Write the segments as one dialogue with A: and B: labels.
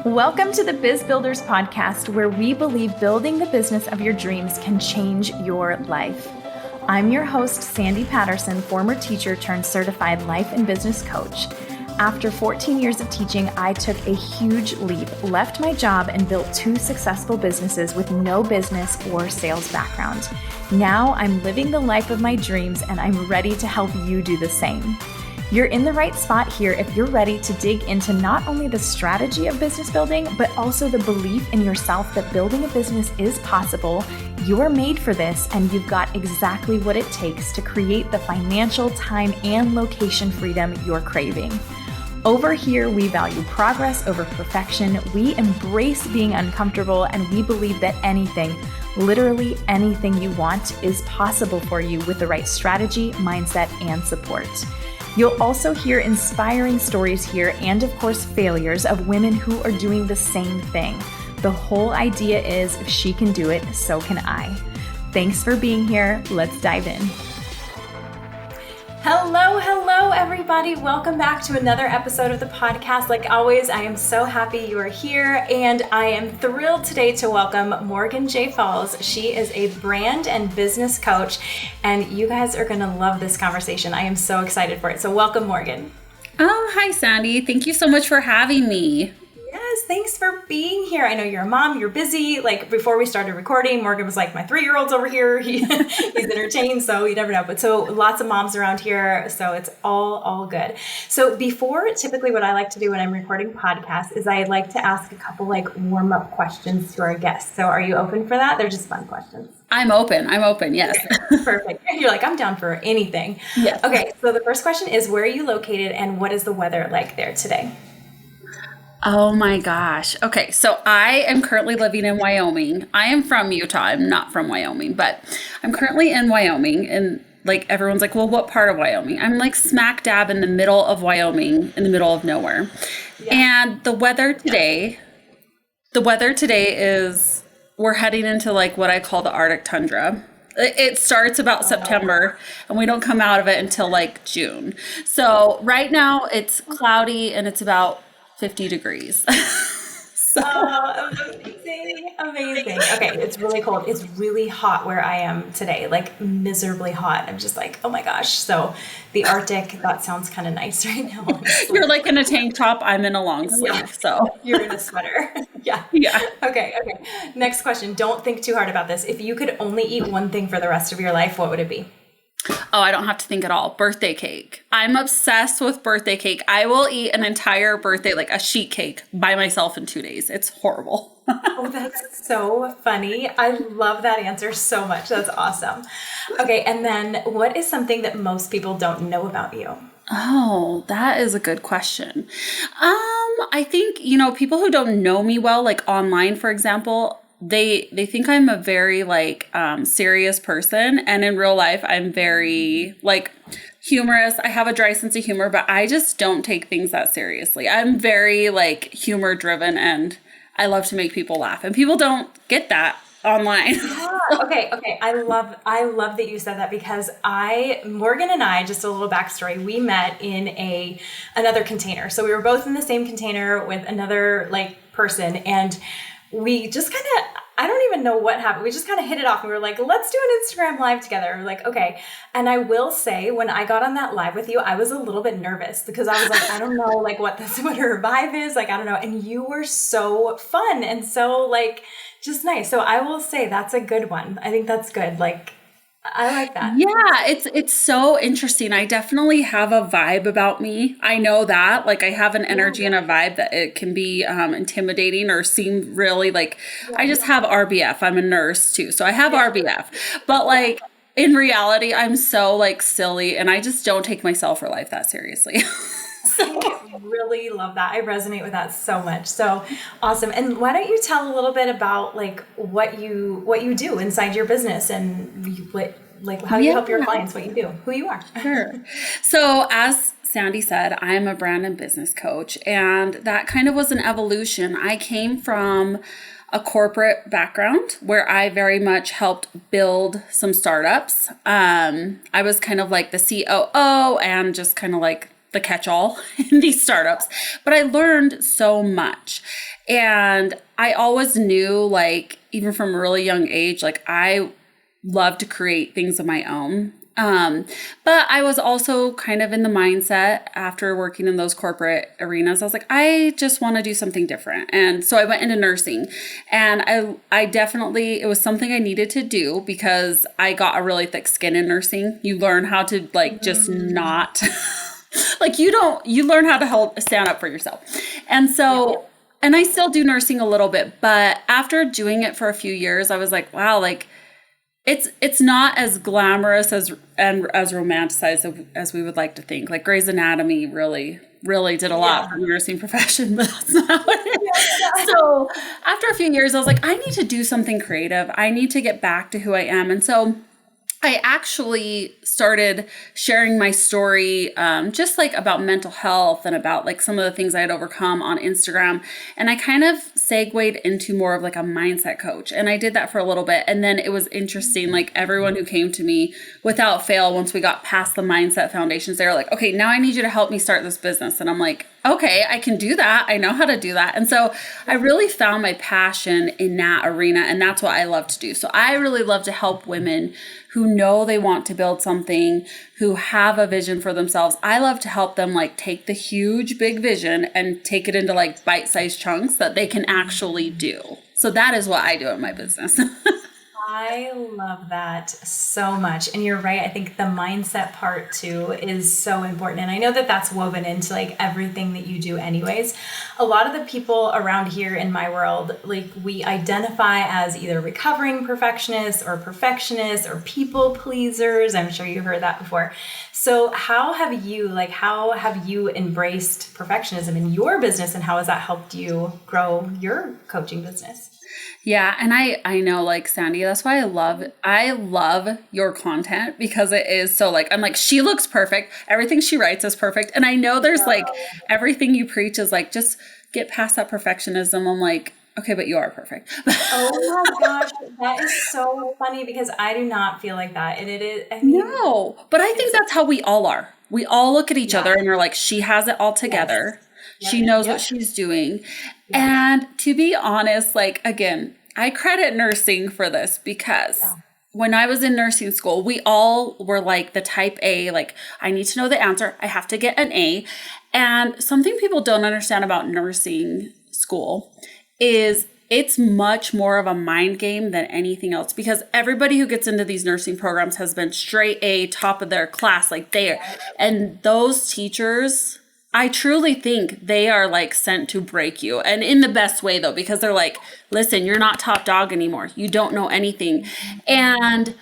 A: Welcome to the Biz Builders podcast, where we believe building the business of your dreams can change your life. I'm your host, Sandy Patterson, former teacher turned certified life and business coach. After 14 years of teaching, I took a huge leap, left my job, and built 2 successful businesses with no business or sales background. Now I'm living the life of my dreams, and I'm ready to help you do the same. You're in the right spot here if you're ready to dig into not only the strategy of business building, but also the belief in yourself that building a business is possible. You're made for this, and you've got exactly what it takes to create the financial, time, and location freedom you're craving. Over here, we value progress over perfection. We embrace being uncomfortable, and we believe that anything, literally anything you want, is possible for you with the right strategy, mindset, and support. You'll also hear inspiring stories here and, of course, failures of women who are doing the same thing. The whole idea is if she can do it, so can I. Thanks for being here. Let's dive in. Hello, everybody. Welcome back to another episode of the podcast. Like always, I am so happy you are here, and I am thrilled today to welcome Morgan J. Falls. She is a brand and business coach, and you guys are going to love this conversation. I am so excited for it. So welcome, Morgan.
B: Oh, hi, Sandy. Thank you so much for having me.
A: Yes, thanks for being here. I know you're a mom, you're busy. Like before we started recording, Morgan was like, my 3-year-old's over here. He's entertained, so you never know. But so lots of moms around here, so it's all good. So before, typically what I like to do when I'm recording podcasts is I like to ask a couple like warm-up questions to our guests. So are you open for that? They're just fun questions.
B: I'm open, yes.
A: Okay, perfect. You're like, I'm down for anything.
B: Yes.
A: Okay, so the first question is, where are you located and what is the weather like there today?
B: Oh my gosh. Okay, so I am currently living in Wyoming. I am from Utah. I'm not from Wyoming, but I'm currently in Wyoming, and like everyone's like, well, what part of Wyoming? I'm like smack dab in the middle of Wyoming, in the middle of nowhere. Yeah. And the weather today is we're heading into like what I call the Arctic tundra. It starts about September, and we don't come out of it until like June. So right now it's cloudy and it's about 50 degrees.
A: Amazing. Okay, it's really cold. It's really hot where I am today, like miserably hot. I'm just like, oh my gosh. So the Arctic, that sounds kind of nice right now.
B: You're like in a tank top. I'm in a long sleeve. Yeah. So
A: you're in a sweater. Yeah. Okay. Next question. Don't think too hard about this. If you could only eat one thing for the rest of your life, what would it be?
B: Oh, I don't have to think at all. Birthday cake. I'm obsessed with birthday cake. I will eat an entire birthday, like a sheet cake by myself in 2 days. It's horrible.
A: Oh, that's so funny. I love that answer so much. That's awesome. Okay. And then what is something that most people don't know about you?
B: Oh, that is a good question. I think, people who don't know me well, like online, for example, they think I'm a very like serious person, and in real life I'm very like humorous. I have a dry sense of humor, but I just don't take things that seriously. I'm very like humor driven, and I love to make people laugh, and people don't get that online.
A: Yeah. Okay. I love that you said that, because Morgan and I, just a little backstory, we met in another container. So we were both in the same container with another like person, and we just kind of, I don't even know what happened. We just kind of hit it off, and we were like, let's do an Instagram live together. We're like, okay. And I will say, when I got on that live with you, I was a little bit nervous, because I was like, I don't know like what her vibe is. Like, I don't know. And you were so fun and so like just nice. So I will say that's a good one. I think that's good. Like, I like that.
B: Yeah, it's so interesting. I definitely have a vibe about me. I know that. Like, I have an energy and a vibe that it can be intimidating or seem really like, I just have RBF. I'm a nurse too. So I have RBF. But like, in reality, I'm so like silly, and I just don't take myself or life that seriously.
A: I really love that. I resonate with that so much. So awesome. And why don't you tell a little bit about like what you do inside your business, and how you help your clients, what you do, who you are.
B: Sure. So as Sandy said, I'm a brand and business coach, and that kind of was an evolution. I came from a corporate background where I very much helped build some startups. I was kind of like the COO and just kind of like the catch-all in these startups, but I learned so much. And I always knew, like, even from a really young age, like I love to create things of my own. But I was also kind of in the mindset after working in those corporate arenas, I was like, I just want to do something different. And so I went into nursing, and I definitely, it was something I needed to do because I got a really thick skin in nursing. You learn how to like, just not like you learn how to stand up for yourself. And so, and I still do nursing a little bit, but after doing it for a few years, I was like, wow, like, it's not as glamorous as romanticized as we would like to think. Like Grey's Anatomy really did a lot for the nursing profession, but that's not what it is. So after a few years, I was like, I need to do something creative. I need to get back to who I am. And so I actually started sharing my story, just like about mental health and about like some of the things I had overcome on Instagram. And I kind of segued into more of like a mindset coach. And I did that for a little bit. And then it was interesting. Like everyone who came to me without fail, once we got past the mindset foundations, they were like, okay, now I need you to help me start this business. And I'm like, okay, I can do that. I know how to do that. And so I really found my passion in that arena. And that's what I love to do. So I really love to help women who know they want to build something, who have a vision for themselves. I love to help them like take the huge, big vision and take it into like bite-sized chunks that they can actually do. So that is what I do in my business.
A: I love that so much. And you're right. I think the mindset part too is so important. And I know that that's woven into like everything that you do anyways. A lot of the people around here in my world, like we identify as either recovering perfectionists or people pleasers. I'm sure you heard that before. So how have you embraced perfectionism in your business, and how has that helped you grow your coaching business?
B: Yeah. And I know, like, Sandy, that's why I love your content, because it is so like, I'm like, she looks perfect. Everything she writes is perfect. And I know there's like everything you preach is like, just get past that perfectionism. I'm like, okay, but you are perfect.
A: Oh my gosh. That is so funny, because I do not feel like that. And it is, I mean,
B: no, but I think that's how we all are. We all look at each other and are like, she has it all together. Yes. She knows what she's doing. Yeah. And to be honest, like, again, I credit nursing for this, because when I was in nursing school, we all were like the type A, like, I need to know the answer. I have to get an A. And something people don't understand about nursing school is it's much more of a mind game than anything else, because everybody who gets into these nursing programs has been straight A, top of their class, like there. And those teachers, I truly think they are like sent to break you, and in the best way though, because they're like, listen, you're not top dog anymore. You don't know anything. And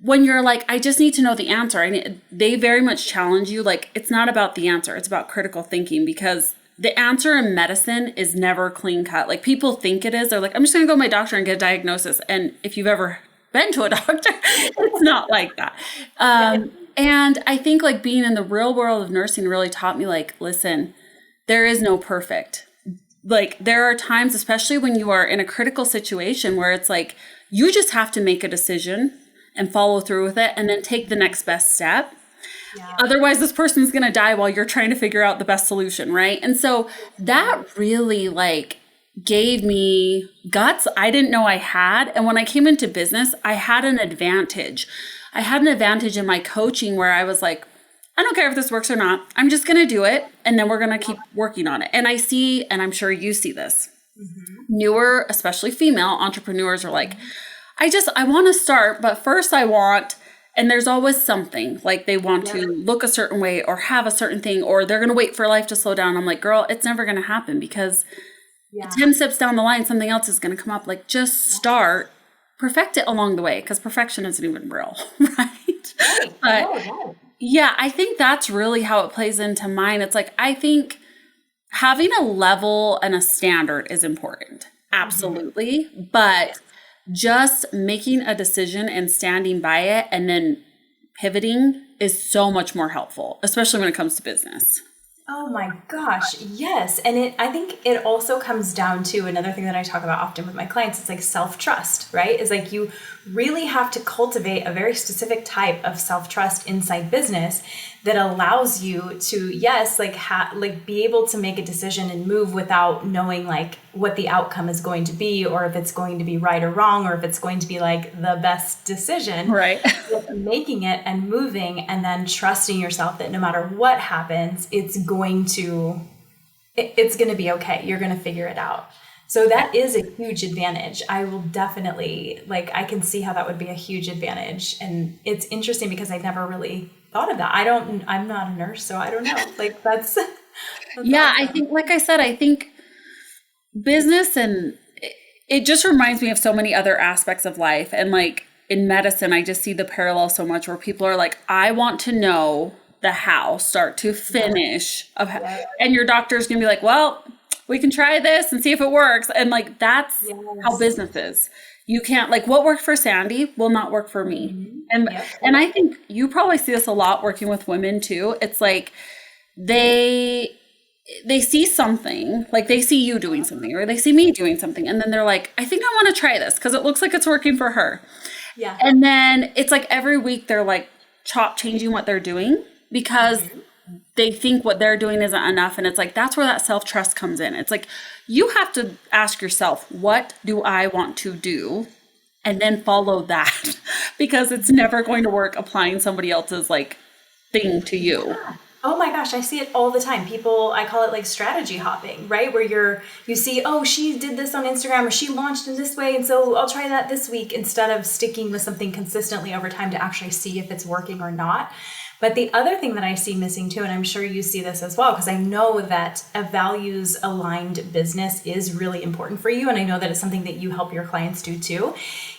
B: when you're like, I just need to know the answer, they very much challenge you. Like, it's not about the answer. It's about critical thinking, because the answer in medicine is never clean cut. Like, people think it is. They're like, I'm just going to go to my doctor and get a diagnosis. And if you've ever been to a doctor, it's not like that. And I think like being in the real world of nursing really taught me, like, listen, there is no perfect. Like, there are times, especially when you are in a critical situation, where it's like, you just have to make a decision and follow through with it and then take the next best step. Yeah. Otherwise, this person's going to die while you're trying to figure out the best solution, right? And so that really like gave me guts I didn't know I had. And when I came into business, I had an advantage. I had an advantage in my coaching, where I was like, I don't care if this works or not. I'm just going to do it. And then we're going to keep working on it. And I see, and I'm sure you see this, newer, especially female entrepreneurs are like, I want to start, but first I want, and there's always something, like they want to look a certain way or have a certain thing, or they're going to wait for life to slow down. I'm like, girl, it's never going to happen, because 10 steps down the line, something else is going to come up. Like, just start. Perfect it along the way, because perfection isn't even real, right? But yeah, I think that's really how it plays into mine. It's like, I think having a level and a standard is important. Absolutely. But just making a decision and standing by it and then pivoting is so much more helpful, especially when it comes to business.
A: Oh my gosh, yes. And I think it also comes down to another thing that I talk about often with my clients. It's like self-trust, right? It's like you really have to cultivate a very specific type of self-trust inside business that allows you to, yes, like be able to make a decision and move without knowing like what the outcome is going to be, or if it's going to be right or wrong, or if it's going to be like the best decision.
B: Right.
A: Making it and moving, and then trusting yourself that no matter what happens, it's going to be okay. You're going to figure it out. So that is a huge advantage. I will definitely, I can see how that would be a huge advantage. And it's interesting because I never really thought of that. I'm not a nurse, so I don't know. That's
B: yeah,
A: awesome.
B: I think, like I said, I think business, and it just reminds me of so many other aspects of life. And like in medicine, I just see the parallel so much where people are like, I want to know the how, start to finish of how, and your doctor's going to be like, well, we can try this and see if it works. And like, that's how business is. You can't, like, what worked for Sandy will not work for me. Mm-hmm. And I think you probably see this a lot working with women too. It's like they see something, like they see you doing something, or they see me doing something. And then they're like, I think I want to try this because it looks like it's working for her.
A: Yeah.
B: And then it's like every week they're like changing what they're doing because they think what they're doing isn't enough. And it's like, that's where that self-trust comes in. It's like, you have to ask yourself, what do I want to do? And then follow that because it's never going to work applying somebody else's like thing to you.
A: Yeah. Oh my gosh, I see it all the time. People, I call it like strategy hopping, right? Where you see, oh, she did this on Instagram, or she launched in this way, and so I'll try that this week, instead of sticking with something consistently over time to actually see if it's working or not. But the other thing that I see missing too, and I'm sure you see this as well, because I know that a values aligned business is really important for you. And I know that it's something that you help your clients do too,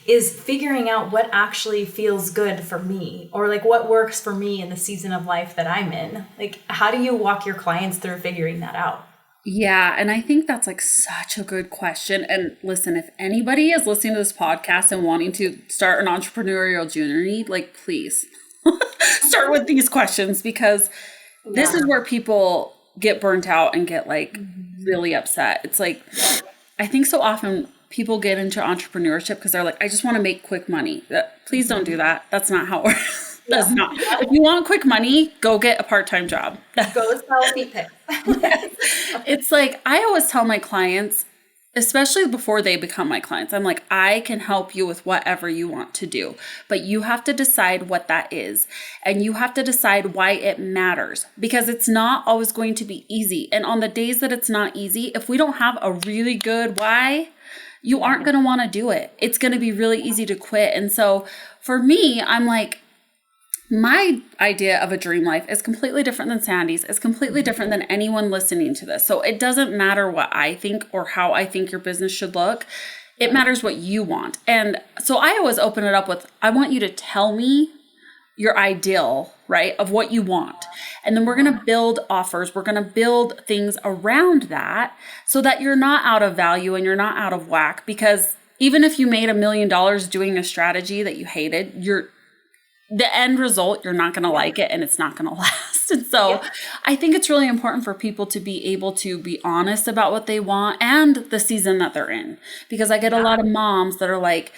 A: is figuring out what actually feels good for me, or like what works for me in the season of life that I'm in. Like, how do you walk your clients through figuring that out?
B: Yeah. And I think that's like such a good question. And listen, if anybody is listening to this podcast and wanting to start an entrepreneurial journey, like, please start with these questions, because this is where people get burnt out and get like really upset. It's like, I think so often people get into entrepreneurship because they're like, I just want to make quick money. Please don't do that. That's not how it works. That's not. If you want quick money, go get a part-time job.
A: Go sell feet pics.
B: It's like, I always tell my clients, especially before they become my clients, I'm like, I can help you with whatever you want to do, but you have to decide what that is. And you have to decide why it matters, because it's not always going to be easy. And on the days that it's not easy, if we don't have a really good why, you aren't going to want to do it. It's going to be really easy to quit. And so for me, I'm like, my idea of a dream life is completely different than Sandy's. It's completely different than anyone listening to this. So it doesn't matter what I think or how I think your business should look. It matters what you want. And so I always open it up with, I want you to tell me your ideal, right, of what you want. And then we're going to build offers. We're going to build things around that so that you're not out of value and you're not out of whack. Because even if you made $1 million doing a strategy that you hated, the end result, you're not going to like it, and it's not going to last. And so I think it's really important for people to be able to be honest about what they want and the season that they're in. Because I get a lot of moms that are like,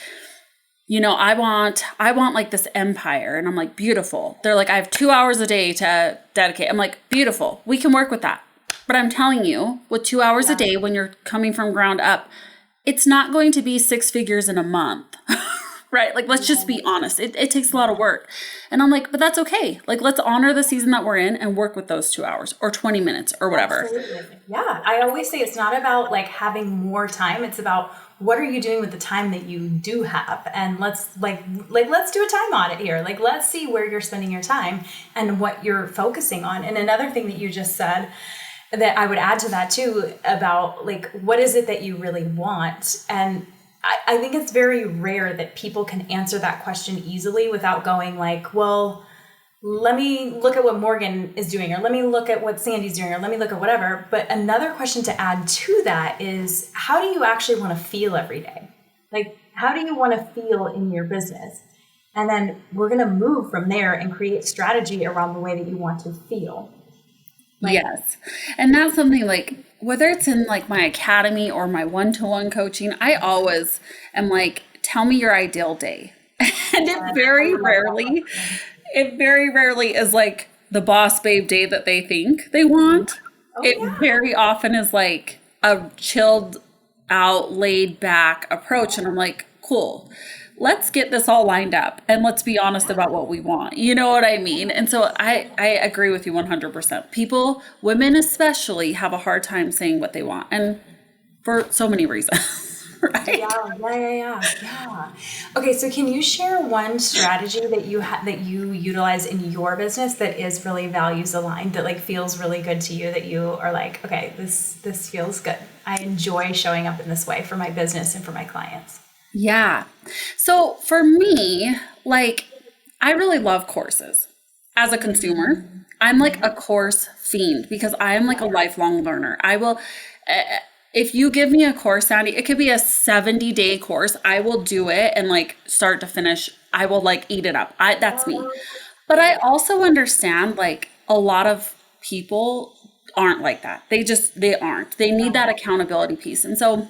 B: you know, I want like this empire. And I'm like, beautiful. They're like, I have 2 hours a day to dedicate. I'm like, beautiful. We can work with that. But I'm telling you, with 2 hours a day, when you're coming from ground up, it's not going to be 6 figures in a month. Right? Like, let's just be honest. It takes a lot of work. And I'm like, but that's okay. Like, let's honor the season that we're in and work with those 2 hours or 20 minutes or whatever.
A: Absolutely. Yeah. I always say it's not about like having more time. It's about what are you doing with the time that you do have? And let's let's do a time audit here. Like, let's see where you're spending your time and what you're focusing on. And another thing that you just said that I would add to that too, about like, what is it that you really want? And I think it's very rare that people can answer that question easily without going like, well, let me look at what Morgan is doing, or let me look at what Sandy's doing, or let me look at whatever. But another question to add to that is, how do you actually want to feel every day? Like, how do you want to feel in your business? And then we're going to move from there and create strategy around the way that you want to feel.
B: Yes. And that's something like, whether it's in like my academy or my one-to-one coaching, I always am like, tell me your ideal day. And it very rarely is like the boss babe day that they think they want. It very often is like a chilled out, laid back approach. And I'm like, cool, let's get this all lined up and let's be honest about what we want. You know what I mean? And so I agree with you 100%. People, women especially, have a hard time saying what they want. And for so many reasons. Right?
A: Yeah. Okay, so can you share one strategy that you utilize in your business that is really values aligned, that like feels really good to you, that you are like, okay, this feels good. I enjoy showing up in this way for my business and for my clients.
B: Yeah. So for me, like, I really love courses. As a consumer, I'm like a course fiend because I am like a lifelong learner. I will, if you give me a course, Sandy, it could be a 70-day course. I will do it and like start to finish. I will like eat it up. That's me. But I also understand like a lot of people aren't like that. They aren't. They need that accountability piece. And so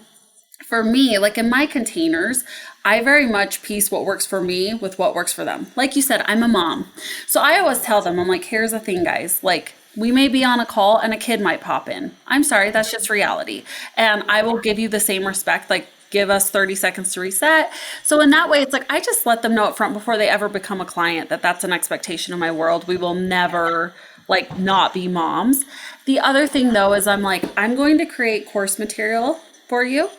B: for me, like in my containers, I very much piece what works for me with what works for them. Like you said, I'm a mom. So I always tell them, I'm like, here's the thing, guys, like, we may be on a call and a kid might pop in. I'm sorry, that's just reality. And I will give you the same respect, like give us 30 seconds to reset. So in that way, it's like, I just let them know up front before they ever become a client that that's an expectation in my world. We will never like not be moms. The other thing though, is I'm like, I'm going to create course material for you.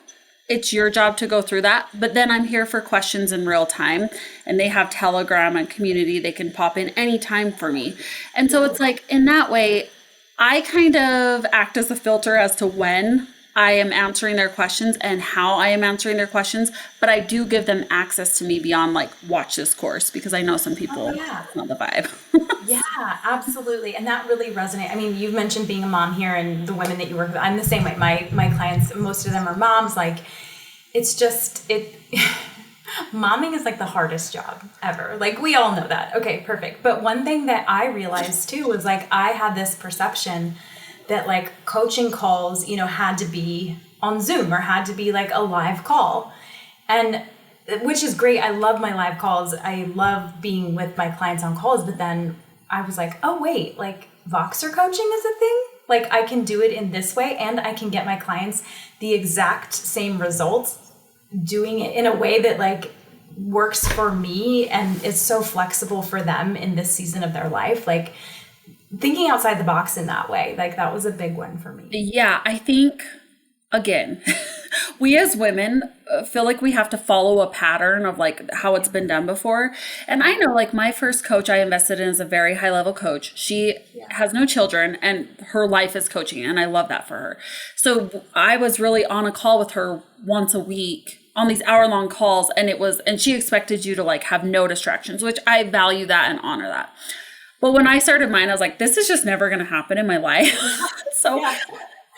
B: It's your job to go through that. But then I'm here for questions in real time, and they have Telegram and community. They can pop in anytime for me. And so it's like in that way, I kind of act as a filter as to when I am answering their questions and how I am answering their questions. But I do give them access to me beyond like, watch this course, because I know some people, it's not the vibe.
A: Yeah, absolutely. And that really resonates. I mean, you've mentioned being a mom here and the women that you work with. I'm the same way. My clients, most of them are moms. Like, it's just, momming is like the hardest job ever. Like, we all know that. Okay, perfect. But one thing that I realized too was like, I had this perception that like coaching calls, had to be on Zoom or had to be like a live call. And which is great. I love my live calls. I love being with my clients on calls. But then I was like, oh, wait, like Voxer coaching is a thing? Like I can do it in this way and I can get my clients the exact same results doing it in a way that like works for me and is so flexible for them in this season of their life. Like thinking outside the box in that way, like that was a big one for me.
B: Yeah, I think, again, we as women feel like we have to follow a pattern of like how it's been done before. And I know like my first coach I invested in is a very high level coach. She has no children and her life is coaching. And I love that for her. So I was really on a call with her once a week on these hour-long calls. And she expected you to like have no distractions, which I value that and honor that. But when I started mine, I was like, this is just never going to happen in my life. So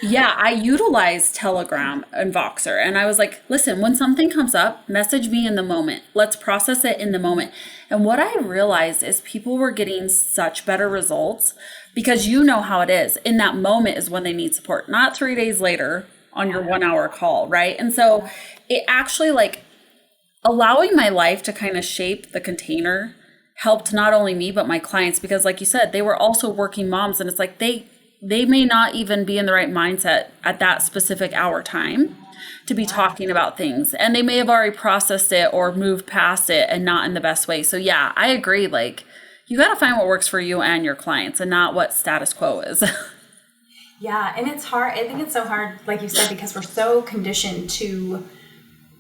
B: yeah, I utilize Telegram and Voxer. And I was like, listen, when something comes up, message me in the moment. Let's process it in the moment. And what I realized is people were getting such better results because you know how it is. In that moment is when they need support, not 3 days later on your 1 hour call, right? And so it actually like allowing my life to kind of shape the container helped not only me, but my clients, because like you said, they were also working moms. And it's like, they may not even be in the right mindset at that specific hour time to be talking about things. And they may have already processed it or moved past it and not in the best way. So yeah, I agree. Like you got to find what works for you and your clients and not what status quo is.
A: Yeah. And it's hard. I think it's so hard, like you said, because we're so conditioned to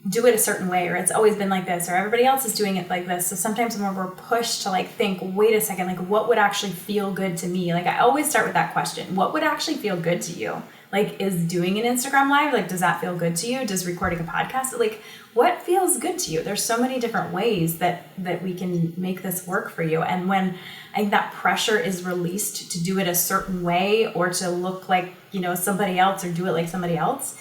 A: do it a certain way, or it's always been like this, or everybody else is doing it like this. So sometimes when we're pushed to like think, wait a second, like what would actually feel good to me? Like I always start with that question. What would actually feel good to you? Like is doing an Instagram live, like does that feel good to you? Does recording a podcast, like what feels good to you? There's so many different ways that we can make this work for you. And when I think that pressure is released to do it a certain way or to look like, somebody else or do it like somebody else,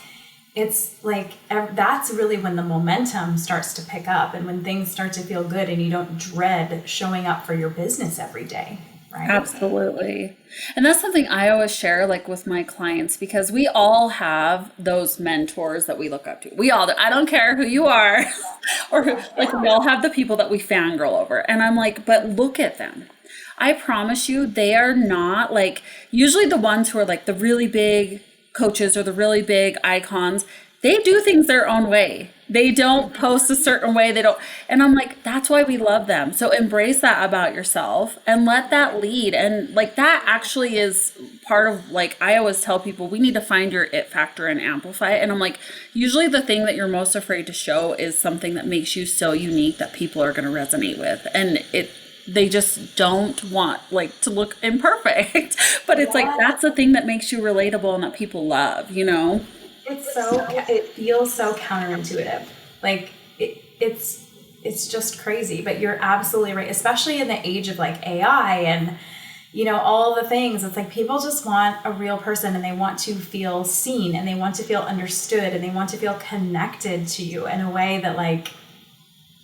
A: it's like, that's really when the momentum starts to pick up and when things start to feel good and you don't dread showing up for your business every day, right?
B: Absolutely. And that's something I always share like with my clients because we all have those mentors that we look up to. We all do. I don't care who you are or who, like we all have the people that we fangirl over. And I'm like, but look at them. I promise you, they are not like usually the ones who are like the really big coaches or the really big icons. They do things their own way. They don't post a certain way. They don't. And I'm like, that's why we love them. So embrace that about yourself and let that lead. And like that actually is part of like, I always tell people we need to find your it factor and amplify it. And I'm like, usually the thing that you're most afraid to show is something that makes you so unique that people are going to resonate with. And they just don't want like to look imperfect, but it's like, that's the thing that makes you relatable and that people love, you know?
A: It feels so counterintuitive. Like it's just crazy, but you're absolutely right. Especially in the age of like AI and, all the things. It's like people just want a real person and they want to feel seen and they want to feel understood and they want to feel connected to you in a way that like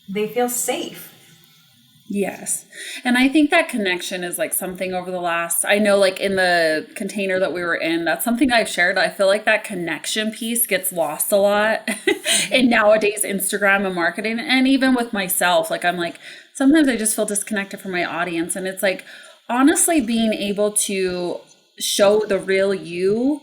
A: they feel safe.
B: Yes. And I think that connection is like something over the last, I know like in the container that we were in, that's something I've shared. I feel like that connection piece gets lost a lot in nowadays Instagram and marketing. And even with myself, like I'm like, sometimes I just feel disconnected from my audience. And it's like, honestly, being able to show the real you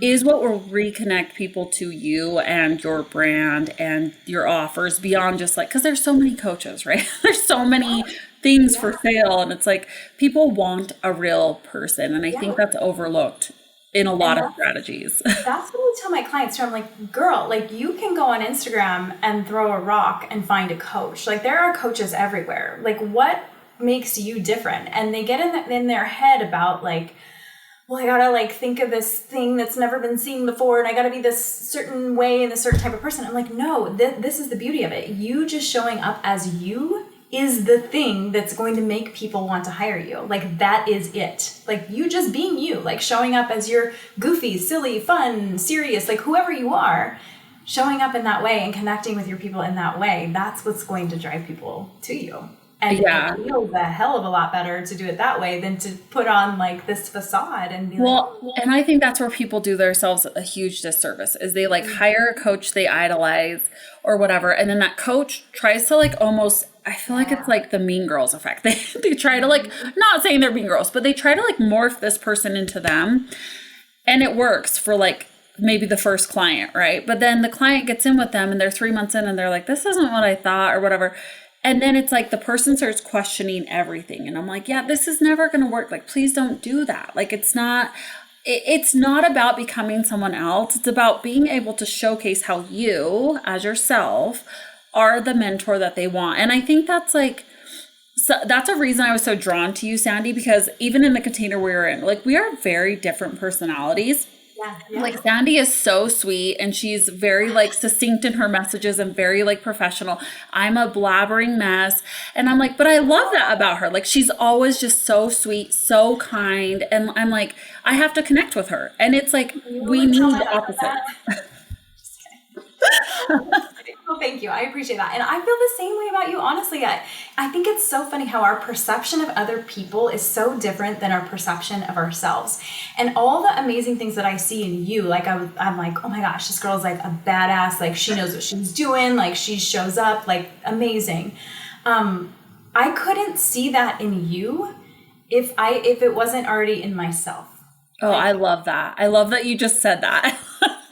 B: is what will reconnect people to you and your brand and your offers beyond just like, because there's so many coaches, right? There's so many things for sale. And it's like people want a real person. And I think that's overlooked in a lot of strategies.
A: That's what I tell my clients too. I'm like, girl, like you can go on Instagram and throw a rock and find a coach. Like there are coaches everywhere. Like what makes you different? And they get in their head about like, well, I gotta like think of this thing that's never been seen before and I gotta be this certain way and a certain type of person. I'm like, no, this is the beauty of it. You just showing up as you is the thing that's going to make people want to hire you. Like that is it. Like you just being you, like showing up as your goofy, silly, fun, serious, like whoever you are, showing up in that way and connecting with your people in that way, that's what's going to drive people to you. And it feels a hell of a lot better to do it that way than to put on like this facade and be
B: and I think that's where people do themselves a huge disservice is they like hire a coach they idolize or whatever. And then that coach tries to like almost, I feel like it's like the Mean Girls effect. They try to like, not saying they're mean girls, but they try to like morph this person into them. And it works for like maybe the first client, right? But then the client gets in with them and they're 3 months in and they're like, this isn't what I thought or whatever. And then it's like the person starts questioning everything. And I'm like, yeah, this is never going to work. Like, please don't do that. Like, it's not about becoming someone else. It's about being able to showcase how you as yourself are the mentor that they want. And I think that's like, so that's a reason I was so drawn to you, Sandy, because even in the container we were in, like we are very different personalities. Yeah. Like Sandy is so sweet and she's very like succinct in her messages and very like professional. I'm a blabbering mess. And I'm like, but I love that about her. Like she's always just so sweet, so kind. And I'm like, I have to connect with her. And it's like, we need the opposite.
A: Just kidding. Well, thank you. I appreciate that. And I feel the same way about you. Honestly, I think it's so funny how our perception of other people is so different than our perception of ourselves. And all the amazing things that I see in you, like I'm like, oh my gosh, this girl's like a badass. Like she knows what she's doing. Like she shows up, like amazing. I couldn't see that in you if it wasn't already in myself.
B: Oh, I love that. I love that you just said that.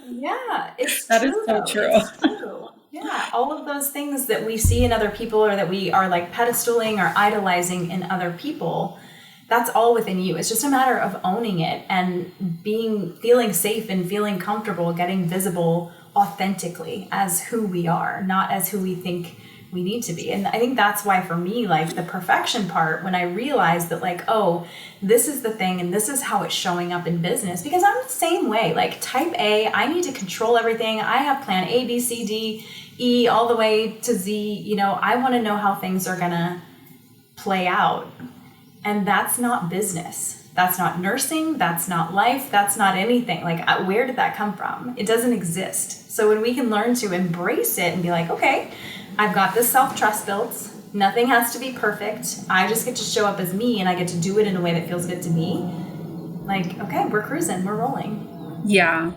A: Yeah,
B: that is so true.
A: It's true. Yeah, all of those things that we see in other people or that we are like pedestaling or idolizing in other people, that's all within you. It's just a matter of owning it and feeling safe and feeling comfortable, getting visible authentically as who we are, not as who we think we need to be. And I think that's why for me, like the perfection part, when I realized that like, oh, this is the thing and this is how it's showing up in business, because I'm the same way. Like type A, I need to control everything. I have plan A, B, C, D, E, all the way to Z. I want to know how things are going to play out. And that's not business. That's not nursing. That's not life. That's not anything. Like, where did that come from? It doesn't exist. So when we can learn to embrace it and be like, okay, I've got this self-trust built. Nothing has to be perfect. I just get to show up as me, and I get to do it in a way that feels good to me. Like, okay, we're cruising, we're rolling.
B: Yeah.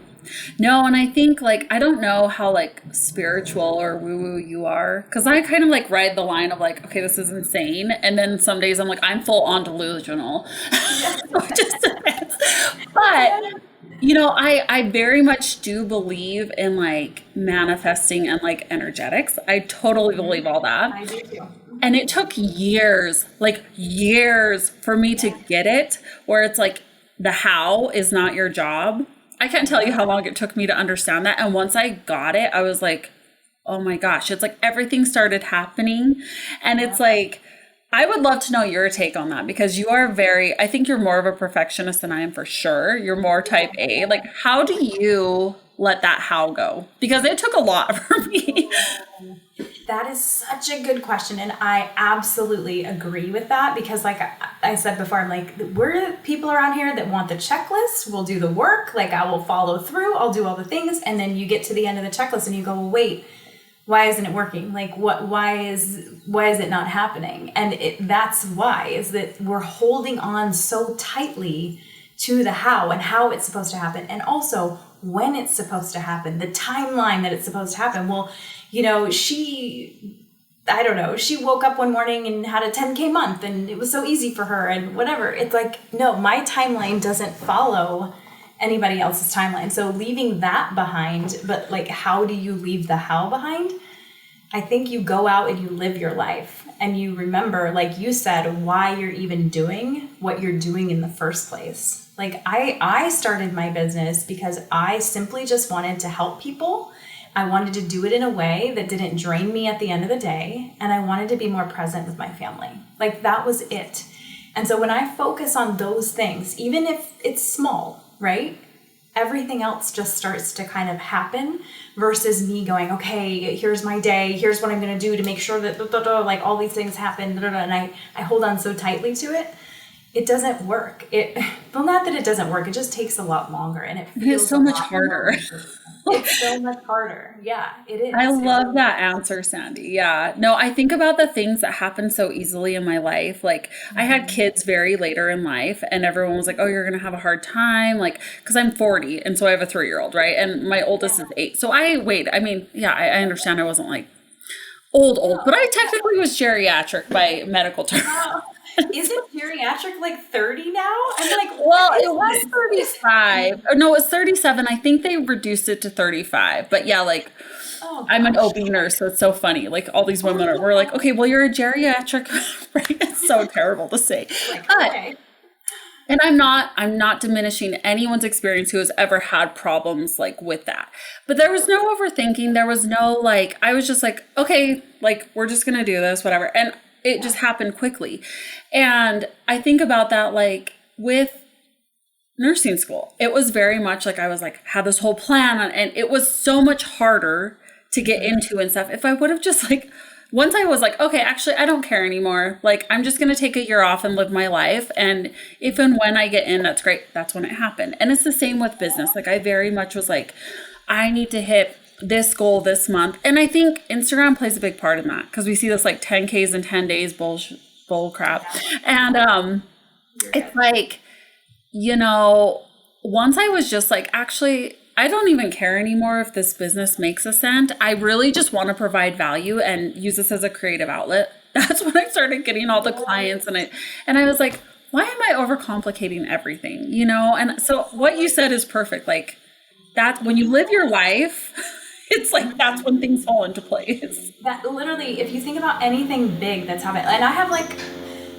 B: No, and I think like I don't know how like spiritual or woo-woo you are, because I kind of like ride the line of like, okay, this is insane, and then some days I'm like, I'm full on delusional.
A: Yeah.
B: So it just depends. But you know, I very much do believe in like manifesting and like energetics. I totally believe all that.
A: I do too.
B: And it took years, like years for me to get it, where it's like the how is not your job. I can't tell you how long it took me to understand that. And once I got it, I was like, oh my gosh, it's like everything started happening. And it's like, I would love to know your take on that, because you are very, I think you're more of a perfectionist than I am for sure. You're more type A. Like, how do you let that how go? Because it took a lot for me.
A: That is such a good question. And I absolutely agree with that, because like I said before, I'm like, we're people around here that want the checklist. We'll do the work. Like I will follow through. I'll do all the things. And then you get to the end of the checklist and you go, well, wait, why isn't it working? Like why is it not happening? And that's why, is that we're holding on so tightly to the how and how it's supposed to happen. And also when it's supposed to happen, the timeline that it's supposed to happen. Well, you know, she woke up one morning and had a 10K month and it was so easy for her and whatever. It's like, no, my timeline doesn't follow anybody else's timeline. So leaving that behind, but like, how do you leave the how behind? I think you go out and you live your life and you remember, like you said, why you're even doing what you're doing in the first place. Like I started my business because I simply just wanted to help people. I wanted to do it in a way that didn't drain me at the end of the day. And I wanted to be more present with my family. Like that was it. And so when I focus on those things, even if it's small, right? Everything else just starts to kind of happen versus me going, okay, here's my day. Here's what I'm going to do to make sure that like all these things happen. And I hold on so tightly to it. It doesn't work. Well, not that it doesn't work. It just takes a lot longer, and it feels
B: It's so much harder.
A: It's so much harder. Yeah, it is.
B: I love that answer, Sandy. Yeah. No, I think about the things that happen so easily in my life. Like I had kids very later in life, and everyone was like, oh, you're going to have a hard time. Like, cause I'm 40. And so I have a 3-year-old, right? And my oldest is 8. So I understand I wasn't like old, but I technically was geriatric by medical terms.
A: Isn't geriatric like 30 now? I'm like,
B: well, it was 35. No, it was 37. I think they reduced it to 35. But yeah, like I'm an OB nurse, so it's so funny. Like all these women we're like, okay, well, you're a geriatric, right? It's so terrible to say.
A: Like,
B: but,
A: okay.
B: And I'm not diminishing anyone's experience who has ever had problems like with that. But there was no overthinking. There was no like, I was just like, okay, like we're just going to do this, whatever. And it just happened quickly. And I think about that, like with nursing school, it was very much like, I was like, had this whole plan and it was so much harder to get into and stuff. If I would have just like, once I was like, okay, actually, I don't care anymore. Like, I'm just going to take a year off and live my life. And if and when I get in, that's great. That's when it happened. And it's the same with business. Like I very much was like, I need to hit this goal this month. And I think Instagram plays a big part in that, because we see this like 10Ks in 10 days bull crap. And it's like, you know, once I was just like, actually, I don't even care anymore if this business makes a cent. I really just want to provide value and use this as a creative outlet. That's when I started getting all the clients, and I was like, why am I overcomplicating everything? You know? And so what you said is perfect. Like that, when you live your life, it's like, that's when things fall into place.
A: That literally, if you think about anything big that's happened, and I have like,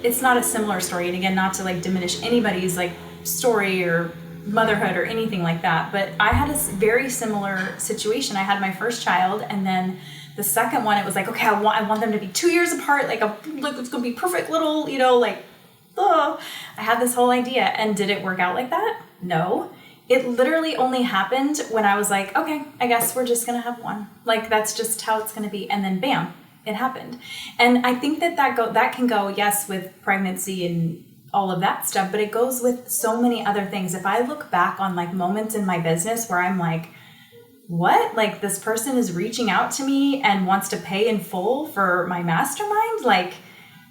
A: it's not a similar story. And again, not to like diminish anybody's like story or motherhood or anything like that, but I had a very similar situation. I had my first child, and then the second one, it was like, okay, I want them to be 2 years apart. Like it's going to be perfect little, you know, like, I had this whole idea. And did it work out like that? No. It literally only happened when I was like, okay, I guess we're just going to have one. Like, that's just how it's going to be. And then bam, it happened. And I think that can go, yes, with pregnancy and all of that stuff, but it goes with so many other things. If I look back on like moments in my business where I'm like, what? Like, this person is reaching out to me and wants to pay in full for my mastermind? Like,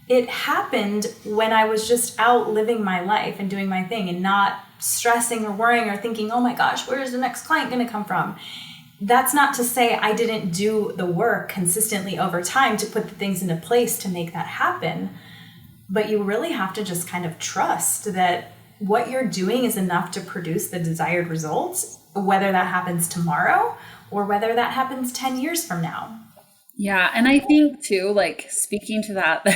A: it happened when I was just out living my life and doing my thing and not stressing or worrying or thinking, oh my gosh, where is the next client going to come from? That's not to say I didn't do the work consistently over time to put the things into place to make that happen. But you really have to just kind of trust that what you're doing is enough to produce the desired results, whether that happens tomorrow or whether that happens 10 years from now.
B: Yeah. And I think too, like, speaking to that,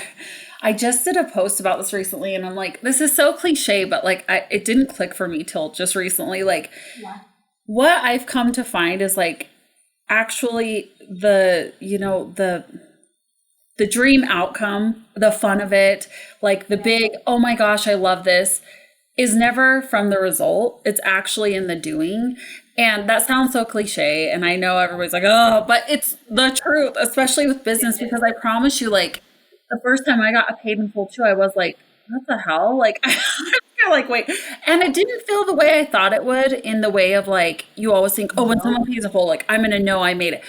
B: I just did a post about this recently, and I'm like, this is so cliche, but like, it didn't click for me till just recently. Like, what I've come to find is like, actually the dream outcome, the fun of it, like the big, oh my gosh, I love this, is never from the result. It's actually in the doing. And that sounds so cliche. And I know everybody's like, oh, but it's the truth, especially with business, because I promise you, like, the first time I got a paid in full too, I was like, what the hell? Like, you're like, wait. And it didn't feel the way I thought it would, in the way of like, you always think, oh, when someone pays in full, like, I'm going to know I made it.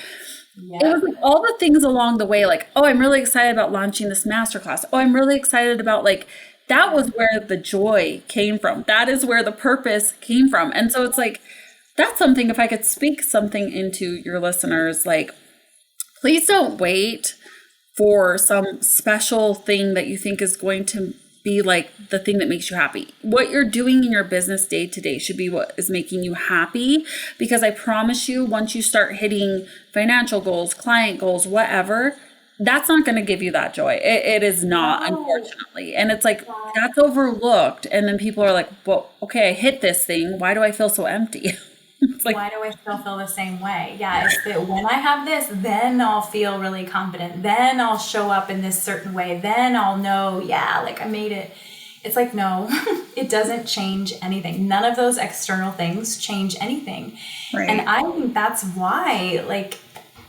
B: It was like all the things along the way, like, oh, I'm really excited about launching this masterclass. Oh, I'm really excited about, like, that was where the joy came from. That is where the purpose came from. And so it's like, that's something, if I could speak something into your listeners, like, please don't wait for some special thing that you think is going to be like the thing that makes you happy. What you're doing in your business day to day should be what is making you happy, because I promise you, once you start hitting financial goals, client goals, whatever, that's not going to give you that joy. It is not, unfortunately. And it's like, that's overlooked. And then people are like, well, okay, I hit this thing. Why do I feel so empty? It's like,
A: why do I still feel the same way? Yeah, it's that when I have this, then I'll feel really confident. Then I'll show up in this certain way. Then I'll know, yeah, like I made it. It's like, no, it doesn't change anything. None of those external things change anything.
B: Right.
A: And I think that's why, like,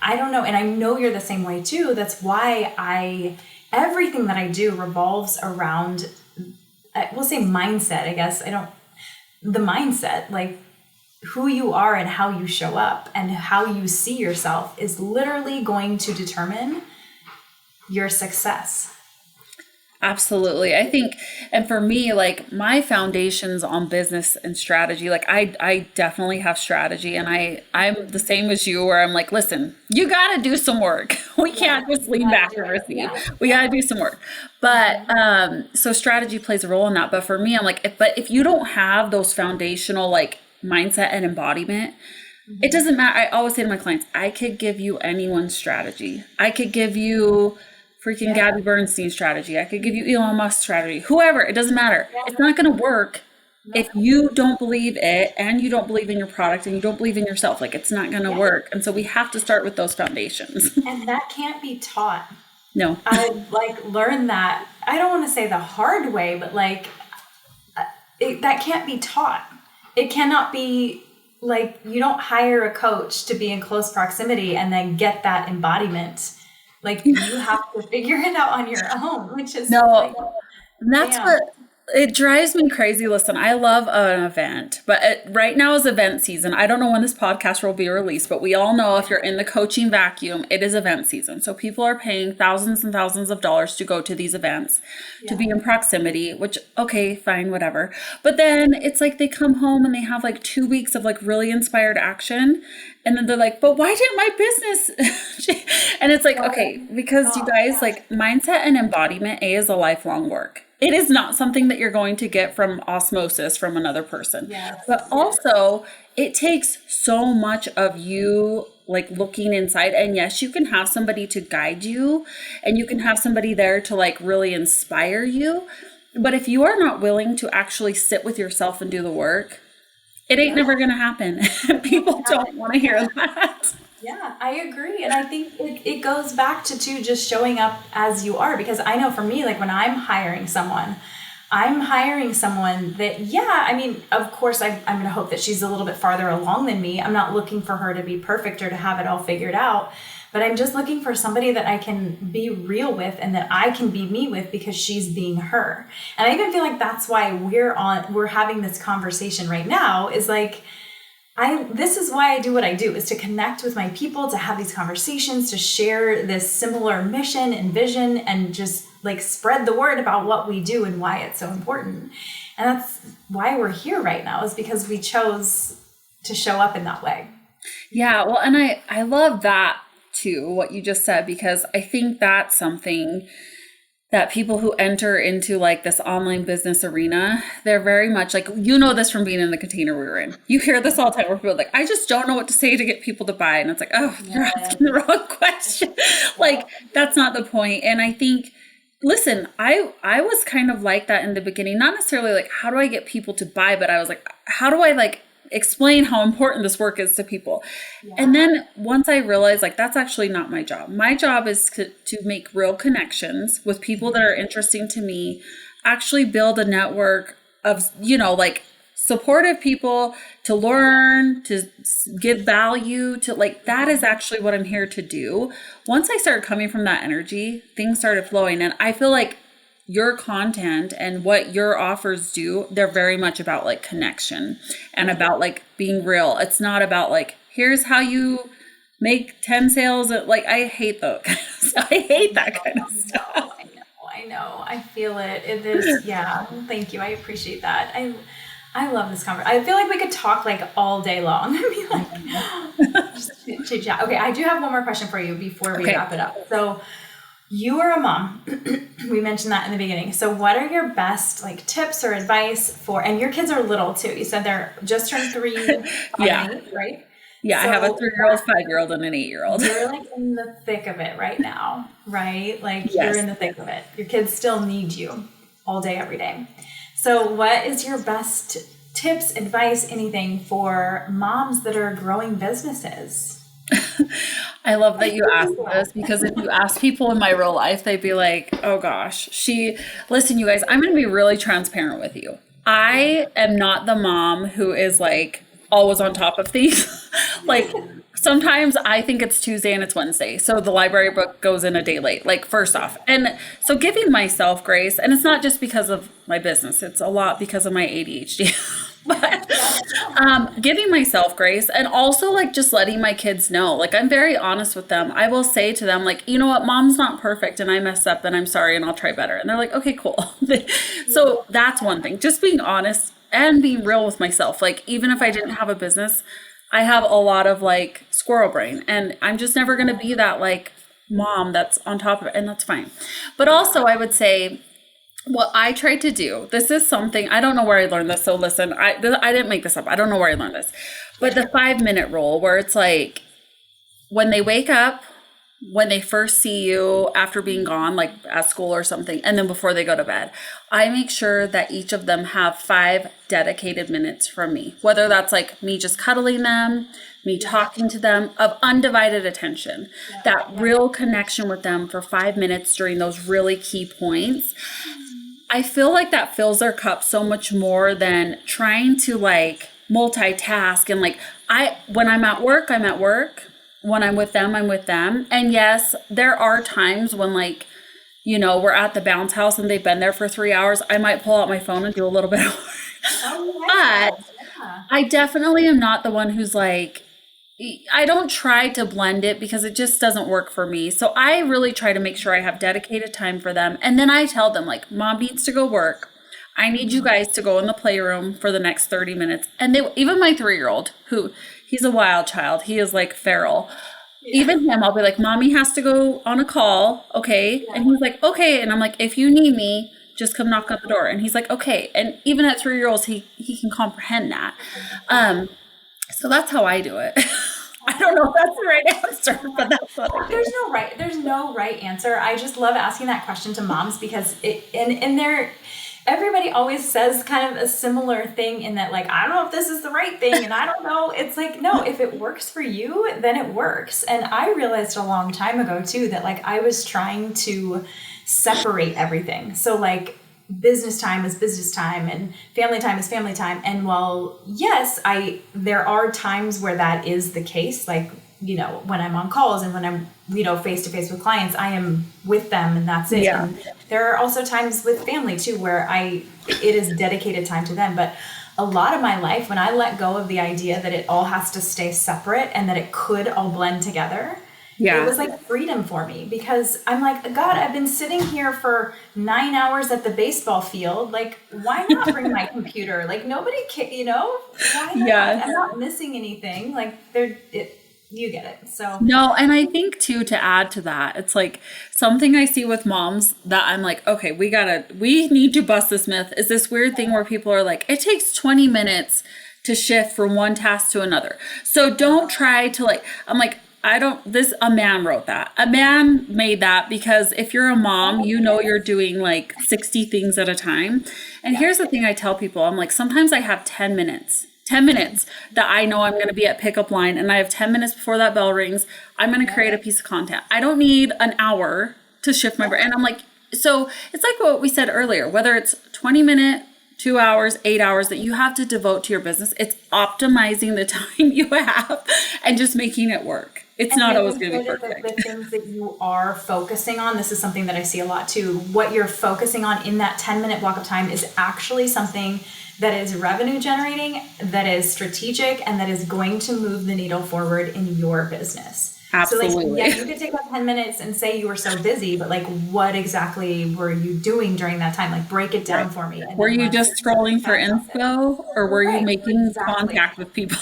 A: I don't know, and I know you're the same way too. That's why everything that I do revolves around, we'll say mindset, I guess. The mindset, like, who you are and how you show up and how you see yourself is literally going to determine your success.
B: Absolutely. I think, and for me, like, my foundations on business and strategy, like, I definitely have strategy, and I'm the same as you, where I'm like, listen, you got to do some work. We can't just lean back and receive. We got to do some work. But, so strategy plays a role in that. But for me, I'm like, if you don't have those foundational, like, mindset and embodiment, it doesn't matter. I always say to my clients, I could give you anyone's strategy. I could give you freaking Gabby Bernstein's strategy. I could give you Elon Musk's strategy, whoever, it doesn't matter. It's not going to work if you don't believe it, and you don't believe in your product, and you don't believe in yourself. Like, it's not going to work. And so we have to start with those foundations.
A: And that can't be taught.
B: No.
A: I like learned that, I don't want to say the hard way, but like that can't be taught. It cannot be, like, you don't hire a coach to be in close proximity and then get that embodiment. Like, you have to figure it out on your own, which is like,
B: that's what it drives me crazy. Listen, I love an event, but right now is event season. I don't know when this podcast will be released, but we all know if you're in the coaching vacuum, it is event season. So people are paying thousands and thousands of dollars to go to these events, to be in proximity, which, okay, fine, whatever. But then it's like they come home and they have like 2 weeks of like really inspired action. And then they're like, but why didn't my business? And it's like, okay, because you guys, like, mindset and embodiment, is a lifelong work. It is not something that you're going to get from osmosis from another person. But also, it takes so much of you, like, looking inside. And yes, you can have somebody to guide you, and you can have somebody there to, like, really inspire you. But if you are not willing to actually sit with yourself and do the work, it ain't never going to happen. People don't want to hear that.
A: Yeah, I agree. And I think it goes back to just showing up as you are. Because I know for me, like, when I'm hiring someone that, I mean, of course, I'm going to hope that she's a little bit farther along than me. I'm not looking for her to be perfect or to have it all figured out. But I'm just looking for somebody that I can be real with and that I can be me with, because she's being her. And I even feel like that's why we're having this conversation right now, is like, this is why I do what I do, is to connect with my people, to have these conversations, to share this similar mission and vision, and just like spread the word about what we do and why it's so important. And that's why we're here right now, is because we chose to show up in that way.
B: Yeah. Well, and I love that too, what you just said, because I think that's something that people who enter into like this online business arena, they're very much like, you know, this from being in the container we were in. You hear this all the time where people are like, I just don't know what to say to get people to buy. And it's like, oh, you're asking the wrong question. Like, that's not the point. And I think, listen, I was kind of like that in the beginning, not necessarily like, how do I get people to buy? But I was like, how do I like explain how important this work is to people? Yeah. And then once I realized like, that's actually not my job. My job is to make real connections with people that are interesting to me, actually build a network of, you know, like supportive people to learn, to give value to, like, that is actually what I'm here to do. Once I started coming from that energy, things started flowing. And I feel like your content and what your offers do, they're very much about like connection and about like being real. It's not about like, here's how you make 10 sales. Like, I hate that kind of stuff. I hate that kind of stuff.
A: I know. I feel it. It is. Yeah. Thank you. I appreciate that. I love this conversation. I feel like we could talk like all day long. I mean, like, just chit chat. Okay. I do have one more question for you before we wrap it up. So, you are a mom. We mentioned that in the beginning. So what are your best like tips or advice for, and your kids are little too. You said they're just turned 3
B: yeah.
A: 8, right?
B: Yeah. So I have a 3-year-old, 5-year-old, and an 8-year-old.
A: You're like in the thick of it right now, right? Like You're in the thick of it. Your kids still need you all day, every day. So what is your best tips, advice, anything for moms that are growing businesses?
B: I love that you asked this, because if you ask people in my real life, they'd be like, oh gosh, listen, you guys, I'm going to be really transparent with you. I am not the mom who is like always on top of things. Like sometimes I think it's Tuesday and it's Wednesday. So the library book goes in a day late, like first off. And so giving myself grace, and it's not just because of my business, it's a lot because of my ADHD. But giving myself grace, and also like just letting my kids know, like I'm very honest with them. I will say to them like, you know what, mom's not perfect and I messed up and I'm sorry and I'll try better. And they're like, okay, cool. So that's one thing, just being honest and being real with myself. Like even if I didn't have a business, I have a lot of like squirrel brain, and I'm just never going to be that like mom that's on top of it, and that's fine. But also I would say, what I tried to do, this is something, I don't know where I learned this. So listen, I didn't make this up. I don't know where I learned this, but the 5-minute rule, where it's like when they wake up, when they first see you after being gone, like at school or something, and then before they go to bed, I make sure that each of them have 5 dedicated minutes from me, whether that's like me just cuddling them, me talking to them, of undivided attention, that real connection with them for 5 minutes during those really key points. I feel like that fills their cup so much more than trying to like multitask. And like when I'm at work, I'm at work. When I'm with them, I'm with them. And yes, there are times when like, you know, we're at the bounce house and they've been there for 3 hours. I might pull out my phone and do a little bit of work. But I definitely am not the one who's like, I don't try to blend it, because it just doesn't work for me. So I really try to make sure I have dedicated time for them. And then I tell them like, mom needs to go work. I need you guys to go in the playroom for the next 30 minutes. And even my 3-year-old, who he's a wild child, he is like feral. Yeah. Even him, I'll be like, mommy has to go on a call. Okay. Yeah. And he's like, okay. And I'm like, if you need me, just come knock on the door. And he's like, okay. And even at 3-year-olds, he can comprehend that. So that's how I do it. I don't know if that's the right answer, but that's what I do.
A: There's no right answer. I just love asking that question to moms, because everybody always says kind of a similar thing, in that like, I don't know if this is the right thing, and I don't know. It's like, no, if it works for you, then it works. And I realized a long time ago too, that like I was trying to separate everything. So like business time is business time and family time is family time. And while yes, there are times where that is the case, like, you know, when I'm on calls and when I'm, you know, face to face with clients, I am with them and that's it. Yeah. And there are also times with family too, where it is dedicated time to them. But a lot of my life, when I let go of the idea that it all has to stay separate and that it could all blend together, it was like freedom for me, because I'm like, God, I've been sitting here for 9 hours at the baseball field. Like, why not bring my computer? Like, nobody can, why not?
B: Yes.
A: I'm not missing anything. Like, you get it. So
B: No, and I think too, to add to that, it's like something I see with moms that I'm like, okay, we need to bust this myth, is this weird thing where people are like, it takes 20 minutes to shift from one task to another. So don't try to I'm like, a man wrote that. A man made that, because if you're a mom, you're doing like 60 things at a time. And here's the thing I tell people, I'm like, sometimes I have 10 minutes that I know I'm going to be at pickup line, and I have 10 minutes before that bell rings. I'm going to create a piece of content. I don't need an hour to shift my brain. And I'm like, so it's like what we said earlier, whether it's 20 minutes, 2 hours, 8 hours that you have to devote to your business, it's optimizing the time you have and just making it work. It's not always going to be perfect.
A: The things that you are focusing on, this is something that I see a lot too. What you're focusing on in that 10-minute block of time is actually something that is revenue generating, that is strategic, and that is going to move the needle forward in your business.
B: Absolutely.
A: So you could take that 10 minutes and say you were so busy, but what exactly were you doing during that time? Break it down for me.
B: Were you just scrolling for info, or were you making contact with people?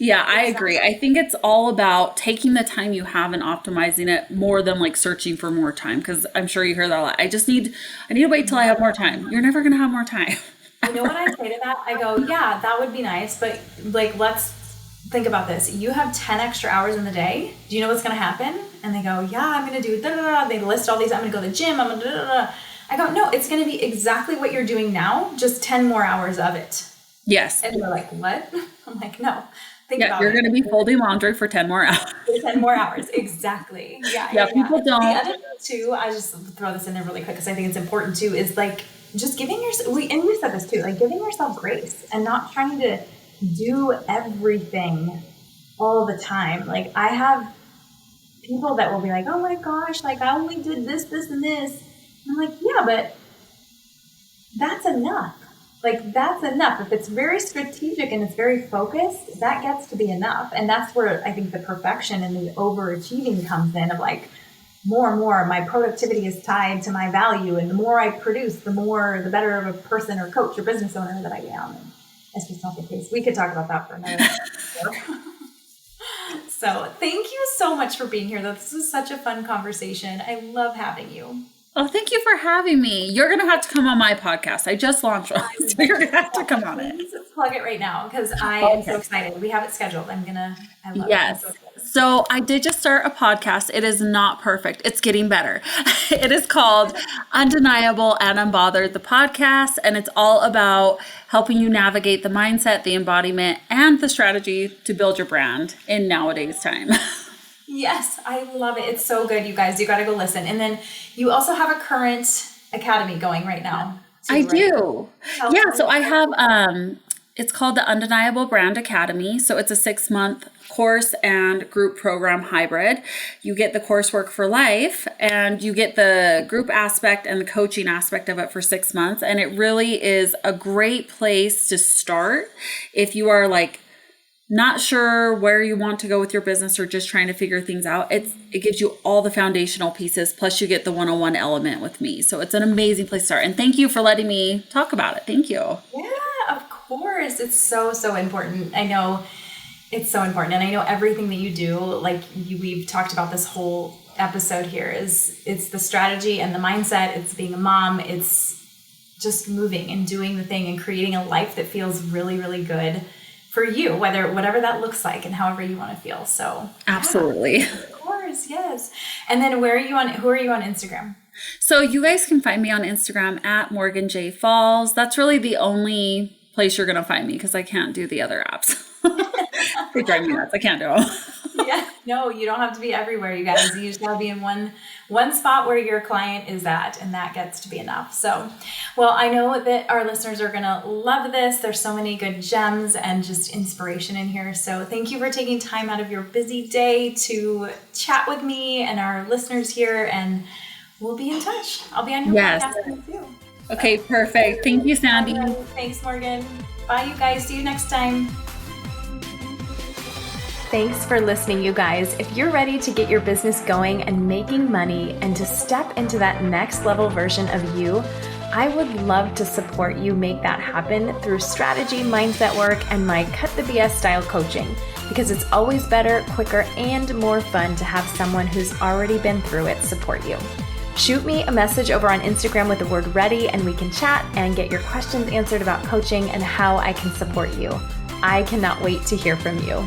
B: I agree. I think it's all about taking the time you have and optimizing it more than searching for more time. Because I'm sure you hear that a lot. I need to wait till I have more time. You're never going to have more time.
A: You know what I say to that? I go, yeah, that would be nice. But let's think about this. You have 10 extra hours in the day. Do you know what's going to happen? And they go, yeah, I'm going to do da-da-da. They list all these. I'm going to go to the gym. I'm going to da-da-da. I go, no, it's going to be exactly what you're doing now, just 10 more hours of it.
B: Yes.
A: And they're like, what? I'm like, no. Think about
B: you're going to be folding laundry for 10 more hours.
A: 10 more hours. Exactly. Yeah.
B: People don't.
A: The other thing too, I just throw this in there really quick because I think it's important too, is just giving yourself, and we said this too, giving yourself grace and not trying to do everything all the time. I have people that will be like, oh my gosh, I only did this, and this. And I'm like, yeah, but that's enough. That's enough. If it's very strategic and it's very focused, that gets to be enough. And that's where I think the perfection and the overachieving comes in, of more and more, my productivity is tied to my value. And the more I produce, the better of a person or coach or business owner that I am. And it's just not the case. We could talk about that for another hour. So thank you so much for being here, though. This is such a fun conversation. I love having you.
B: Oh, thank you for having me. You're going to have to come on my podcast. I just launched one, so you're going to have to come on it.
A: Please plug it right now, because I am so excited. We have it scheduled. I love
B: it. So I did just start a podcast. It is not perfect. It's getting better. It is called Undeniable and Unbothered, the podcast, and it's all about helping you navigate the mindset, the embodiment, and the strategy to build your brand in nowadays time.
A: Yes, I love it. It's so good, you guys. You got to go listen. And then you also have a current academy going right now.
B: I do. So I have, it's called the Undeniable Brand Academy. So it's a 6-month course and group program hybrid. You get the coursework for life, and you get the group aspect and the coaching aspect of it for 6 months. And it really is a great place to start if you are not sure where you want to go with your business or just trying to figure things out. It gives you all the foundational pieces, plus you get the one-on-one element with me. So it's an amazing place to start. And thank you for letting me talk about it. Thank you.
A: Yeah, of course. It's so, so important. I know it's so important. And I know everything that you do, we've talked about this whole episode here, it's the strategy and the mindset. It's being a mom. It's just moving and doing the thing and creating a life that feels really, really good for you, whatever that looks like and however you want to feel. So
B: absolutely.
A: Yeah, of course. Yes. And then who are you on Instagram? So
B: you guys can find me on Instagram at Morgan J. Falls. That's really the only place you're going to find me, because I can't do the other apps. They drive me nuts. I can't do them.
A: Yeah. No, you don't have to be everywhere, you guys. You just got to be in one spot where your client is at, and that gets to be enough. So, well, I know that our listeners are going to love this. There's so many good gems and just inspiration in here. So thank you for taking time out of your busy day to chat with me and our listeners here, and we'll be in touch. I'll be on your podcast too.
B: Okay, perfect. Thank you, Sandy.
A: Thanks, Morgan. Bye, you guys. See you next time. Thanks for listening, you guys. If you're ready to get your business going and making money and to step into that next level version of you, I would love to support you make that happen through strategy, mindset work, and my Cut the BS style coaching, because it's always better, quicker, and more fun to have someone who's already been through it support you. Shoot me a message over on Instagram with the word ready, and we can chat and get your questions answered about coaching and how I can support you. I cannot wait to hear from you.